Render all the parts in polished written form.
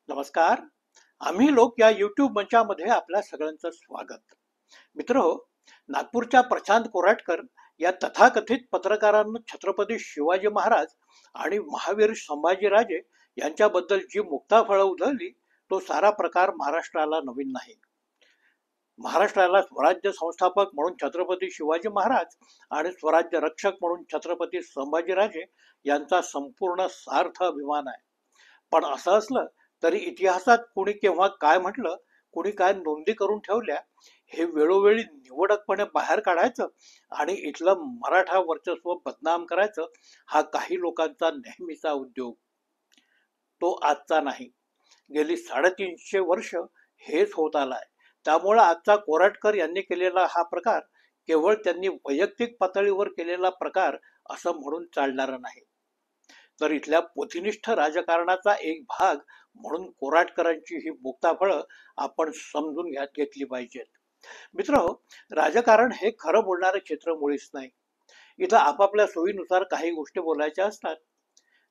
नमस्कार. आम्ही लोक या YouTube मंचामध्ये आपल्या सगळ्यांचं स्वागत. मित्रहो, नागपूरच्या प्रशांत कोराटकर या तथाकथित पत्रकारांनी छत्रपती शिवाजी महाराज आणि महावीर संभाजीराजे यांच्याबद्दल जी मुक्ताफळं उधळली, तो सारा प्रकार महाराष्ट्राला नवीन नाही. महाराष्ट्राला स्वराज्य संस्थापक म्हणून छत्रपती शिवाजी महाराज आणि स्वराज्य रक्षक म्हणून छत्रपती संभाजीराजे यांचा संपूर्ण सार्थ अभिमान आहे. पण असं असलं तरी इतिहासात कुणी केव्हा काय म्हटलं, कुणी काय नोंदी करून ठेवल्या, हे वेळोवेळी निवडकपणे बाहेर काढायचं आणि इथलं मराठा वर्चस्व बदनाम करायचं, हा काही लोकांचा नेहमीचा उद्योग. तो आजचा नाही. गेली 350 वर्ष हेच होत आलाय. त्यामुळे आजचा कोराटकर यांनी केलेला हा प्रकार केवळ त्यांनी वैयक्तिक पातळीवर केलेला प्रकार असं म्हणून चालणार नाही, तर इथल्या पोथीनिष्ठ राजकारणाचा एक भाग म्हणून कोराटकरांची ही मुक्ताफळं आपण समजून घेतली पाहिजेत. मित्रहो, राजकारण हे खरं बोलणारे क्षेत्र मुळीच नाही. इथं आपापल्या सोयीनुसार काही गोष्टी बोलायच्या असतात,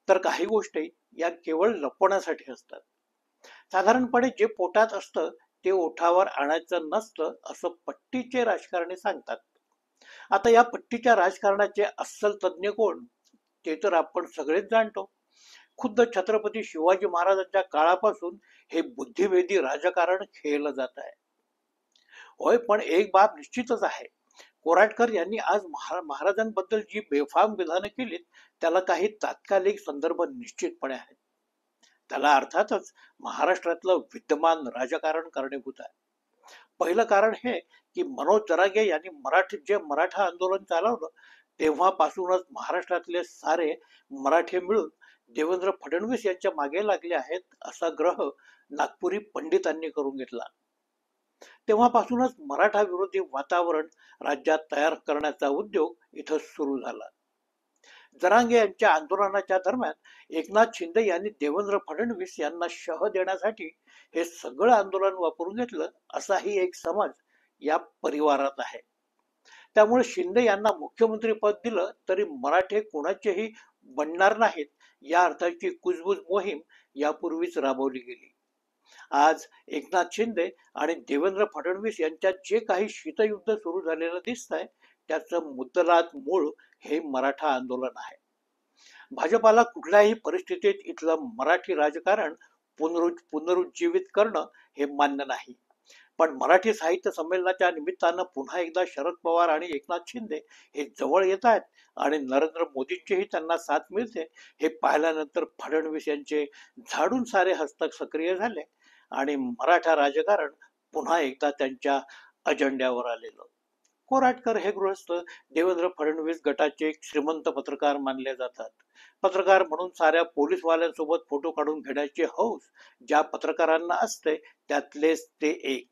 तर काही गोष्टी या केवळ लपवण्यासाठी असतात. साधारणपणे जे पोटात असतं ते ओठावर आणायचं नसतं, असं पट्टीचे राजकारणी सांगतात. आता या पट्टीच्या राजकारणाचे अस्सल तज्ज्ञ कोण, ते तर आपण सगळेच जाणतो. खुद्द छत्रपती शिवाजी महाराजांच्या काळापासून हे बुद्धिभेदी राजकारण खेळलं जात आहे. होय, पण एक बाब निश्चितच आहे. कोराटकर यांनी आज महाराजांबद्दल जी बेफाम विधानं केलीत, त्याला काही तात्कालिक संदर्भ निश्चितपणे आहेत. त्याला अर्थातच महाराष्ट्रातलं विद्यमान राजकारण कारणीभूत आहे. पहिलं कारण हे की मनोज जरांगे यांनी जे मराठा आंदोलन चालवलं, तेव्हापासूनच महाराष्ट्रातले सारे मराठे मिळून देवेंद्र फडणवीस यांच्या मागे लागले आहेत, असा ग्रह नागपुरी पंडितांनी करून घेतला. तेव्हापासूनच मराठा विरोधी वातावरण राज्यात तयार करण्याचा उद्योग इथं सुरू झाला. जरांगे यांच्या आंदोलनाच्या दरम्यान एकनाथ शिंदे यांनी देवेंद्र फडणवीस यांना शह देण्यासाठी हे सगळं आंदोलन वापरून घेतलं, असाही एक समज या परिवारात आहे. त्यामुळे शिंदे यांना मुख्यमंत्री पद दिलं तरी मराठे कोणाचेही बनणार नाहीत, या अर्थाची कुजबूज मोहीम यापूर्वीच राबवली गेली. आज एकनाथ शिंदे आणि देवेंद्र फडणवीस यांच्यात जे काही शीतयुद्ध सुरू झालेलं दिसतंय, त्याचं मुद्दलात मूळ हे मराठा आंदोलन आहे. भाजपाला कुठल्याही परिस्थितीत इथलं मराठी राजकारण पुनरुज्जीवित करणं हे मान्य नाही. पण मराठी साहित्य संमेलनाच्या निमित्तानं पुन्हा एकदा शरद पवार आणि एकनाथ शिंदे हे जवळ येत आहेत आणि नरेंद्र मोदींचीही त्यांना साथ मिळते, हे पाहिल्यानंतर फडणवीस यांचे झाडून सारे हस्तक सक्रिय झाले आणि मराठा राजकारण पुन्हा एकदा त्यांच्या अजेंड्यावर आलेलं. कोराटकर हे गृहस्थ देवेंद्र फडणवीस गटाचे एक श्रीमंत पत्रकार मानले जातात. पत्रकार म्हणून साऱ्या पोलीसवाल्यांसोबत फोटो काढून घेण्याची हौस ज्या पत्रकारांना असते, त्यातलेच ते एक.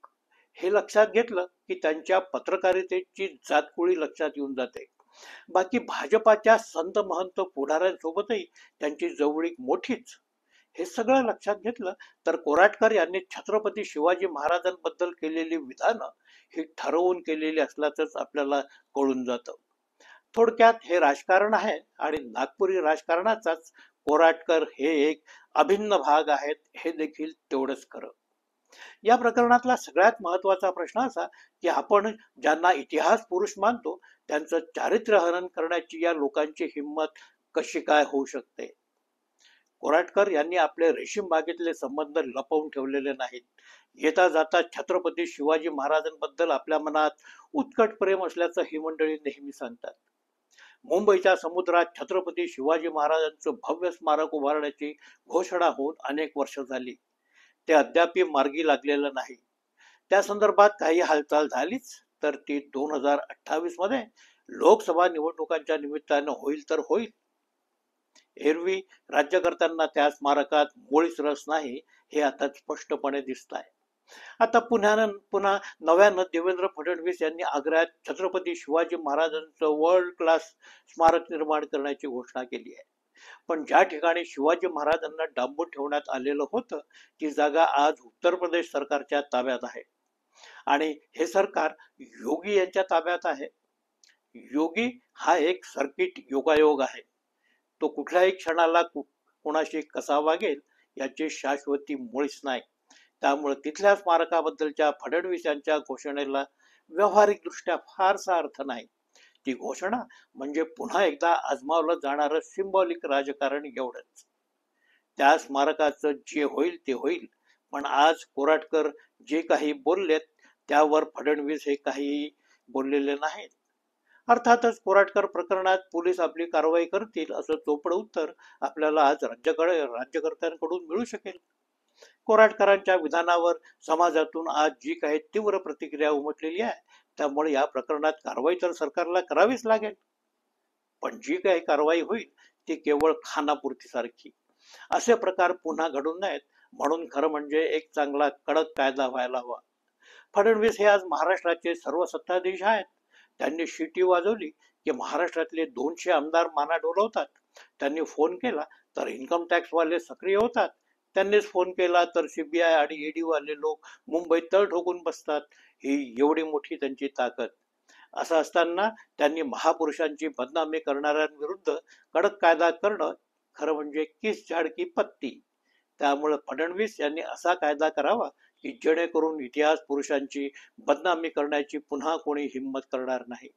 हे लक्षात घेतलं की त्यांच्या पत्रकारितेची जातकुळी लक्षात येऊन जाते. बाकी भाजपाच्या संत महंत पुढाऱ्यांसोबतही त्यांची जवळीक मोठीच. हे सगळं लक्षात घेतलं तर कोराटकर यांनी छत्रपती शिवाजी महाराजांबद्दल केलेली विधानं ही ठरवून केलेली असल्याचंच आपल्याला कळून जातं. थोडक्यात हे राजकारण आहे आणि नागपुरी राजकारणाचाच कोराटकर हे एक अभिन्न भाग आहेत, हे देखील तेवढंच खरं. या प्रकरणातला सगळ्यात महत्वाचा प्रश्न असा की आपण ज्यांना इतिहास पुरुष मानतो, त्यांचं चारित्र्य हनन करण्याची या लोकांची हिंमत कशी काय होऊ शकते. कोराटकर यांनी आपले रेशीम बागेतले संबंध लपवून ठेवलेले नाहीत. येता जाता छत्रपती शिवाजी महाराजांबद्दल आपल्या मनात उत्कट प्रेम असल्याचं ही मंडळी नेहमी सांगतात. मुंबईच्या समुद्रात छत्रपती शिवाजी महाराजांचं भव्य स्मारक उभारण्याची घोषणा होऊन अनेक वर्ष झाली. ते अद्याप मार्गी लागलेलं नाही. त्या संदर्भात काही हालचाल झालीच तर ती 2028 मध्ये लोकसभा निवडणुकांच्या निमित्तानं होईल तर होईल. एरवी राज्यकर्त्यांना त्या स्मारकात मुळीच रस नाही, हे आता स्पष्टपणे दिसत आहे. आता पुन्हा नव्यानं देवेंद्र फडणवीस यांनी आग्र्यात छत्रपती शिवाजी महाराजांचं वर्ल्ड क्लास स्मारक निर्माण करण्याची घोषणा केली आहे. पण ज्या ठिकाणी शिवाजी महाराजांना डांबून ठेवण्यात आलेलं होतं, ती जागा आज उत्तर प्रदेश सरकारच्या ताब्यात आहे आणि हे सरकार योगी यांच्या ताब्यात आहे. योगी हा एक सर्किट योगायोग आहे. तो कुठल्याही क्षणाला कोणाशी कसा वागेल याची शाश्वती मुळीच नाही. त्यामुळे तिथल्या स्मारकाबद्दलच्या फडणवीस यांच्या घोषणेला व्यावहारिकदृष्ट्या फारसा अर्थ नाही. ती घोषणा म्हणजे पुन्हा एकदा आजमावलं जाणारं सिंबॉलिक राजकारण एवढंच. त्या स्मारकाचं जे होईल ते होईल, पण आज कोराटकर जे काही बोललेत त्यावर फडणवीस हे काही बोललेले नाहीत. अर्थातच कोराटकर प्रकरणात पोलीस आपली कारवाई करतील असं चोपड उत्तर आपल्याला आज राज्यकर्त्यांकडून मिळू शकेल. कोराटकरांच्या विधानावर समाजातून आज जी काही तीव्र प्रतिक्रिया उमटलेली आहे, त्यामुळे या प्रकरणात कारवाई तर सरकारला करावीच लागेल. पण जी काही कारवाई होईल ती केवळ खानापुरती सारखी. असे प्रकार पुन्हा घडू नयेत म्हणून खरं म्हणजे एक चांगला कडक कायदा व्हायला हवा. फडणवीस हे आज महाराष्ट्राचे सर्व सत्ताधीश आहेत. त्यांनी शिटी वाजवली की महाराष्ट्रातले 200 आमदार माना डोलवतात. त्यांनी फोन केला तर इन्कम टॅक्स वाले सक्रिय होतात. त्यांनीच फोन केला तर सीबीआय आणि ईडी वाले लोक मुंबईत तळ ठोकून बसतात. ही एवढी मोठी त्यांची ताकद. असं असताना त्यांनी महापुरुषांची बदनामी करणाऱ्यांविरुद्ध कडक कायदा करणं खरं म्हणजे किस झाड की पत्ती. त्यामुळे फडणवीस यांनी असा कायदा करावा की जेणेकरून इतिहास पुरुषांची बदनामी करण्याची पुन्हा कोणी हिंमत करणार नाही.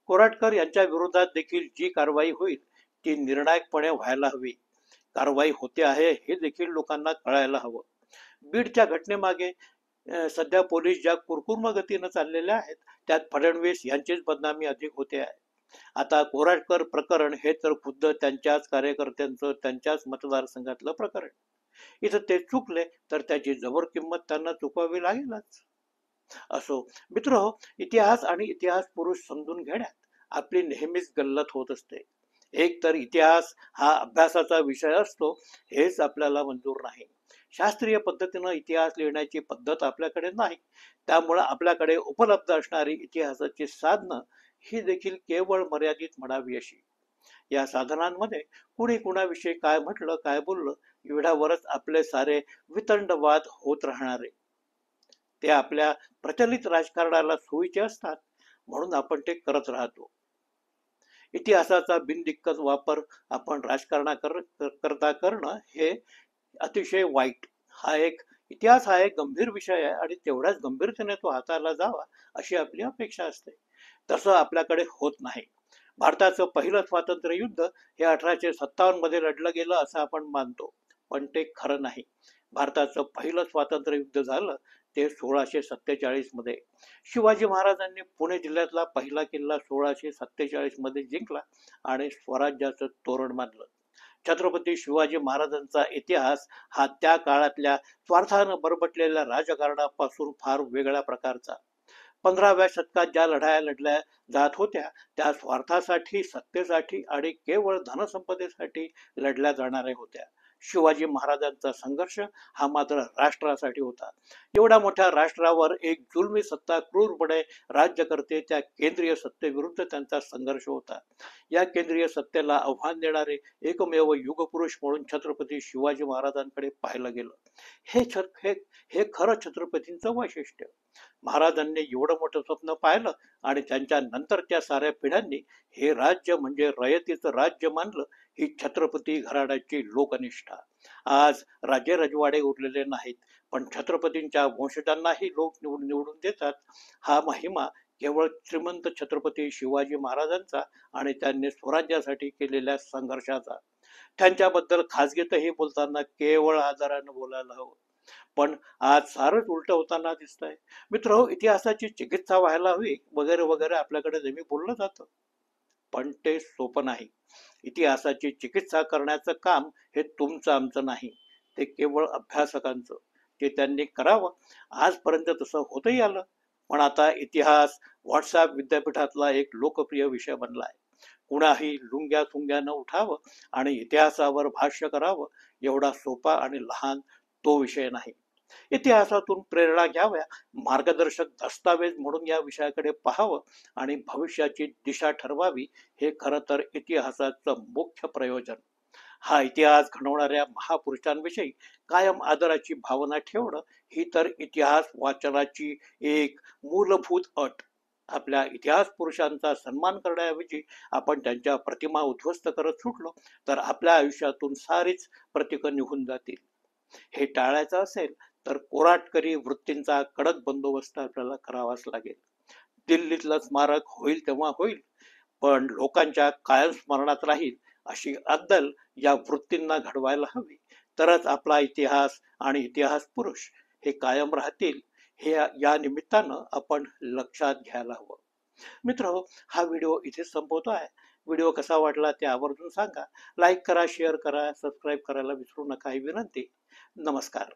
कोराटकर यांच्या विरोधात देखील जी कारवाई होईल ती निर्णायकपणे व्हायला हवी. कारवाई होते आहे हे देखील लोकांना कळायला हवं. बीडच्या घटनेमागे सध्या पोलीस ज्या कुरकुर्म गतीनं चाललेल्या आहेत त्यात फडणवीस यांचीच बदनामी अधिक होते आहे. आता कोराटकर प्रकरण हे तर खुद्द त्यांच्याच कार्यकर्त्यांचं त्यांच्याच मतदारसंघातलं प्रकरण. इथं ते चुकले तर त्याची जबर किंमत त्यांना चुकवावी लागेलच. असो मित्रहो, इतिहास आणि इतिहास पुरुष समजून घेण्यात आपली नेहमीच गल्लत होत असते. एक तर इतिहास हा अभ्यासाचा विषय असतो हेच आपल्याला मंजूर नाही. शास्त्रीय पद्धतीनं इतिहास लिहिण्याची पद्धत आपल्याकडे नाही. त्यामुळे आपल्याकडे उपलब्ध असणारी इतिहासाची साधनं ही देखील केवळ मर्यादित म्हणावी अशी. या साधनांमध्ये कुणी कुणाविषयी काय म्हटलं काय बोललं एवढ्यावरच आपले सारे वितंडवाद होत राहणारे. ते आपल्या प्रचलित राजकारणाला सोयीचे असतात म्हणून आपण ते करत राहतो. इतिहासाचा बिनदिक्कत वापर आपण राजकारणाकरता करणं हे अतिशय वाईट. इतिहास हा एक गंभीर विषय आहे आणि तेवढ्याच गंभीरतेने तो हाताळला जावा अशी आपली अपेक्षा असते. तसं आपल्याकडे होत नाही. भारताचं पहिलं स्वातंत्र्य युद्ध हे 1857 मध्ये लढलं गेलं असं आपण मानतो, पण ते खरं नाही. भारताचं पहिलं स्वातंत्र्य युद्ध झालं ते 1647 मध्ये. शिवाजी महाराजांनी पुणे जिल्ह्यातला पहिला किल्ला 1647 मध्ये जिंकला आणि स्वराज्याचं तोरण बांधलं. छत्रपती शिवाजी महाराजांचा इतिहास हा त्या काळातल्या स्वार्थानं बरबटलेल्या राजकारणापासून फार वेगळ्या प्रकारचा. 15व्या शतकात ज्या लढाया लढल्या जात होत्या त्या स्वार्थासाठी, सत्तेसाठी आणि केवळ धनसंपदेसाठी लढल्या जाणाऱ्या होत्या. शिवाजी महाराजांचा संघर्ष हा मात्र राष्ट्रासाठी होता. एवढ्या मोठ्या राष्ट्रावर एक जुलमी सत्ता क्रूरपणे राज्य करते त्या केंद्रीय सत्तेविरुद्ध त्यांचा संघर्ष होता. या केंद्रीय सत्तेला आव्हान देणारे एकमेव युगपुरुष म्हणून छत्रपती शिवाजी महाराजांकडे पाहिलं गेलं. हे खरं छत्रपतींचं वैशिष्ट्य. महाराजांनी एवढं मोठं स्वप्न पाहिलं आणि त्यांच्या नंतरच्या साऱ्या पिढ्यांनी हे राज्य म्हणजे रयतीचं राज्य मानलं. ही छत्रपती घराण्याची लोकनिष्ठा. आज राजे रजवाडे उरलेले नाहीत, पण छत्रपतींच्या वंशजांनाही लोक निवडून देतात. हा महिमा केवळ श्रीमंत छत्रपती शिवाजी महाराजांचा आणि त्यांनी स्वराज्यासाठी केलेल्या संघर्षाचा. त्यांच्याबद्दल खासगीतही बोलताना केवळ आदरानं बोलायला हवं. पण आज सारंच उलट होताना दिसतंय. मित्र, इतिहासाची चिकित्सा व्हायला हवी वगैरे वगैरे आपल्याकडे नेहमी बोललं जातं, पण ते सोपं नाही. इतिहासाची चिकित्सा करण्याचं काम हे तुमचं आमचं नाही, ते केवळ अभ्यासकांचं. ते त्यांनी करावं. आजपर्यंत तसं होतही आलं, पण आता इतिहास व्हॉट्सअप विद्यापीठातला एक लोकप्रिय विषय बनलाय. कुणाही लुंग्या थुंग्यानं उठावं आणि इतिहासावर भाष्य करावं एवढा सोपा आणि लहान तो विषय नाही. इतिहासातून प्रेरणा घ्याव्या, मार्गदर्शक दस्तावेज म्हणून या विषयाकडे पाहावं आणि भविष्याची दिशा ठरवावी, हे खरं तर इतिहासाचं मुख्य प्रयोजन. हा इतिहास घडवणाऱ्या महापुरुषांविषयी कायम आदराची भावना ठेवणं ही तर इतिहास वाचनाची एक मूलभूत अट. आपल्या इतिहास पुरुषांचा सन्मान करण्याऐवजी आपण त्यांच्या प्रतिमा उद्ध्वस्त करत सुटलो तर आपल्या आयुष्यातून सारीच प्रतीकं निघून जातील. हे टाळायचं असेल तर कोराटकरी वृत्तींचा कडक बंदोबस्त आपल्याला करावाच लागेल. दिल्लीतलं स्मारक होईल तेव्हा होईल, पण लोकांच्या कायम स्मरणात राहील अशी अद्दल या वृत्तींना घडवायला हवी. तरच आपला इतिहास आणि इतिहास पुरुष हे कायम राहतील, हे या निमित्तानं आपण लक्षात घ्यायला हवं. मित्र, हा व्हिडिओ इथे संपवतो आहे. व्हिडिओ कसा वाटला ते आवर्जून सांगा. लाईक करा, शेअर करा, सबस्क्राईब करायला विसरू नका ही विनंती. नमस्कार.